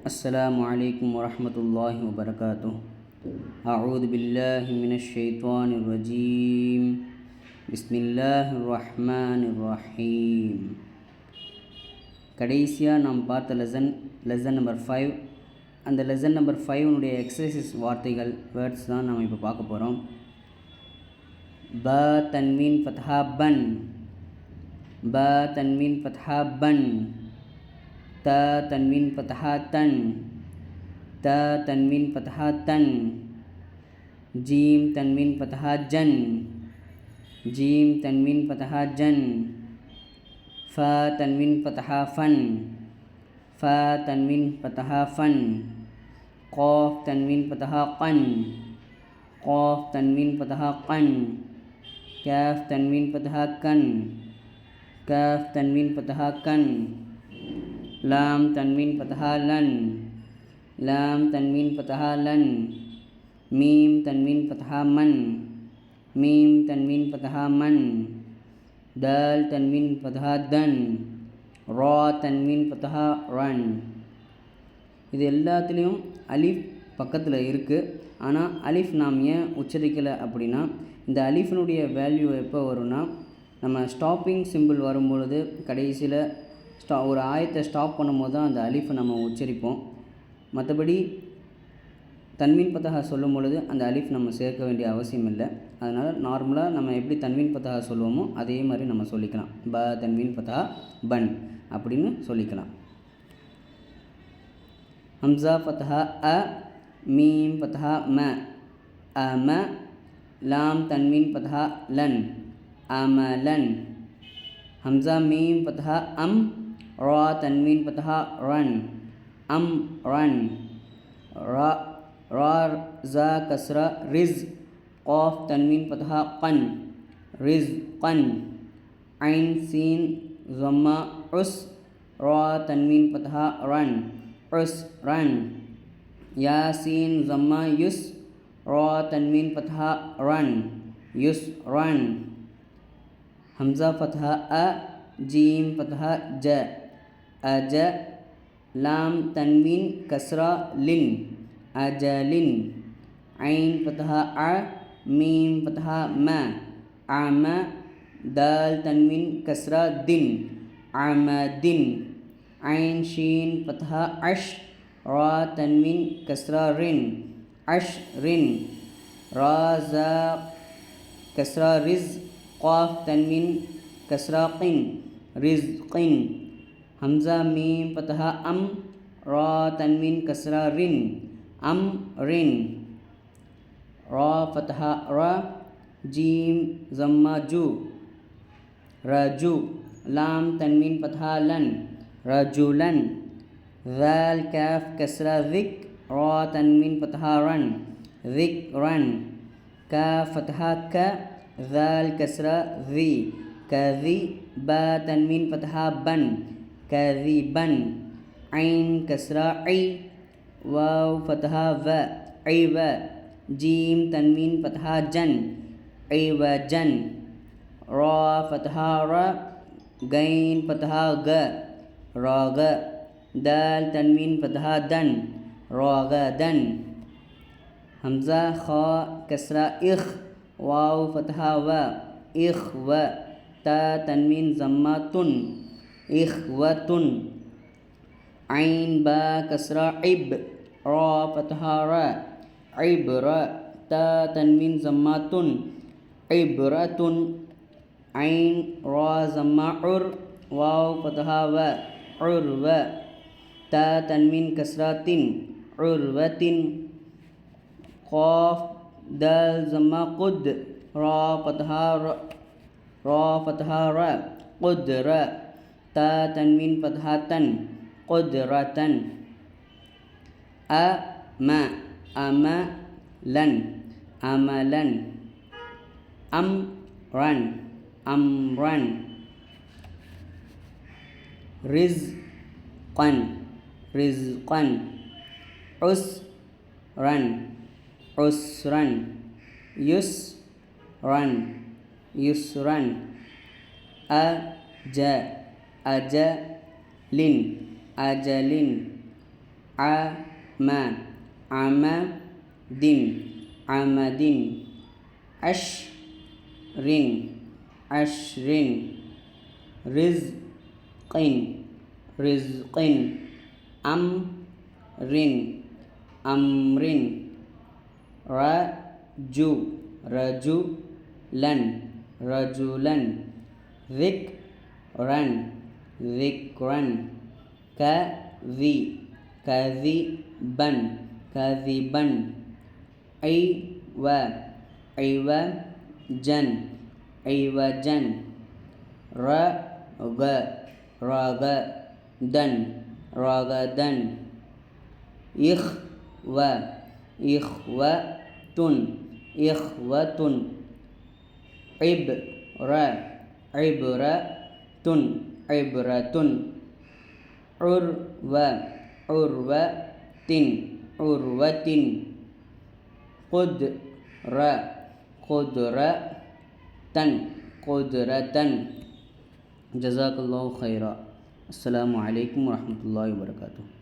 السلام عليكم ورحمة الله وبركاته. أعوذ بالله من الشيطان الرجيم. بسم الله الرحمن الرحيم. கடைசியாக நாம் பார்த்த லெசன் நம்பர் 5. அந்த லெசன் நம்பர் 5 எக்ஸசைசஸ் வார்த்தைகள் வேர்ட்ஸ் தான் நாம் இப்போ பார்க்க போகிறோம். ப தன்வீன் ஃபத்ஹா பன், ப தன்வீன் ஃபத்ஹா பன், த தன்வீன் ஃபத்ஹா தன், த தன்வீன் ஃபத்ஹா தன், ஜீம் தன்வீன் ஃபத்ஹா ஜன், ஜீம் தன்வீன் ஃபத்ஹா ஜன், ஃப தன்வீன் ஃபத்ஹா ஃபன், ஃப தன்வீன் ஃபத்ஹா ஃபன், காஃப் தன்வீன் ஃபத்ஹா கன், காஃப் தன்வீன் ஃபத்ஹா கன், காஃப் தன்வீன் ஃபத்ஹா கன், காஃப் தன்வீன் ஃபத்ஹா கன், லாம் தன்வீன் ஃபத்ஹா லன், லாம் தன்வீன் ஃபத்ஹா லன், மீம் தன்வீன் ஃபத்ஹா மன், மீம் தன்வீன் ஃபத்ஹா மன், தால் தன்வீன் ஃபத்ஹா தன், ரா தன்வீன் ஃபத்ஹா ரன். இது எல்லாத்துலேயும் அலிஃப் பக்கத்தில் இருக்குது. ஆனால் அலிஃப் நாம் ஏன் உச்சரிக்கலை அப்படின்னா, இந்த அலிஃபினுடைய வேல்யூ எப்போ வரும்னா, நம்ம ஸ்டாப்பிங் சிம்பிள் வரும்பொழுது கடைசியில் ஒரு ஆயத்தை ஸ்டாப் பண்ணும்போது தான் அந்த அலிஃபை நம்ம உச்சரிப்போம். மற்றபடி தன்வீன் ஃபத்ஹா சொல்லும் பொழுது அந்த அலிஃப் நம்ம சேர்க்க வேண்டிய அவசியம் இல்லை. அதனால் நார்மலாக நம்ம எப்படி தன்வீன் ஃபத்ஹா சொல்லுவோமோ அதே மாதிரி நம்ம சொல்லிக்கலாம். ப தன்வீன் ஃபத்ஹா பன் அப்படின்னு சொல்லிக்கலாம். ஹம்சா ஃபத்ஹா அ, மீம் ஃபத்ஹா ம, அம, லாம் தன்வீன் ஃபத்ஹா லன், அமலன், ஹம்சா மீம் ஃபத்ஹா அம், ரா தன்வீன் ஃபத்ஹா ரன், அம் ரன், ரா ரா ஜா கஸ்ரா ரிஸ், காஃப் தன்வீன் ஃபத்ஹா கன், ரிஸ் கன், ஐன் சீன் ஸம்மா உஸ், ரா தன்வீன் ஃபத்ஹா ரன், உஸ் ரன், யா சீன் ஸம்மா யுஸ், ரா தன்வீன் ஃபத்ஹா ரன், யுஸ் ரன், ஹம்சா ஃபத்ஹா அ, ஜீம் ஃபத்ஹா ஜ, அஜ, லாம் தன்வீன் கஸ்ரா லின், அஜலின், ஐன் ஃபத்ஹா அ, மீம் ஃபத்ஹா ம, அம, தால் தன்வீன் கஸ்ரா தின், அமதின், ஐன் ஷீன் ஃபத்ஹா அஷ், ரா தன்வீன் கஸ்ரா ரின், அஷ் ரின், ரா ஜா கஸ்ரா ரிஸ், காஃப் தன்வீன் கஸ்ரா கின், ரிஸ் கின், ஹம்சா மீம் ஃபத்ஹா அம், ரா தன்வீன் கஸ்ரா ரின், அம் ரின், ரா ஃபத்ஹா ரா, ஜீம் ஸம்மா ஜு, ரஜு, லாம் தன்வீன் ஃபத்ஹா லன், ரஜுலன், ذال كاف كسرة ذك، را تنوين فتحة رن، ذكرا، كاف فتحة ك، ذال كسرة ذي، كذي، با تنوين فتحة بن، كذبا، عين كسرة عي، واو فتحة व، عيव، جيم تنوين فتحة جن، عوجا، را فتحة را، غين فتحة غ، راغ، दाल तनवीन फतहा दन, रागदन, हमज़ा खा कसरा इख, वाव फतहा व, इखव, ता तनवीन ज़म्मा तुन, इखवतुन, ऐन बा कसरा इब, रा फतहा र, इब्र, ता तनवीन ज़म्मा तुन, इब्रतुन, ऐन रा ज़म्मा उर, वाव फतहा व, उर्व, ता तनवीन कसरातिन, उर्वतिन, क़ाफ दाल ज़म्मा क़ुद, रा फ़तहा र, क़ुद्र, ता तनवीन फ़तहा तन, क़ुद्रतन, अम, अमलन, अमलन, अमरन, अमरन, रिज़्क़न, रिज़्क़न, उसरन, उसरन, युसरन, युसरन, अज, अजलिन, अजलिन, عام عمد عمد عشر عشر رزق رزق أمر أمر رجلا رجلا ذكرا ذكرا كذبا كذبا عوجا عوجا رغدا رغدا إخوة إخوة عبرة عبرة عروة عروة قدرة جزاك الله خيرا. السلام عليكم ورحمة الله وبركاته.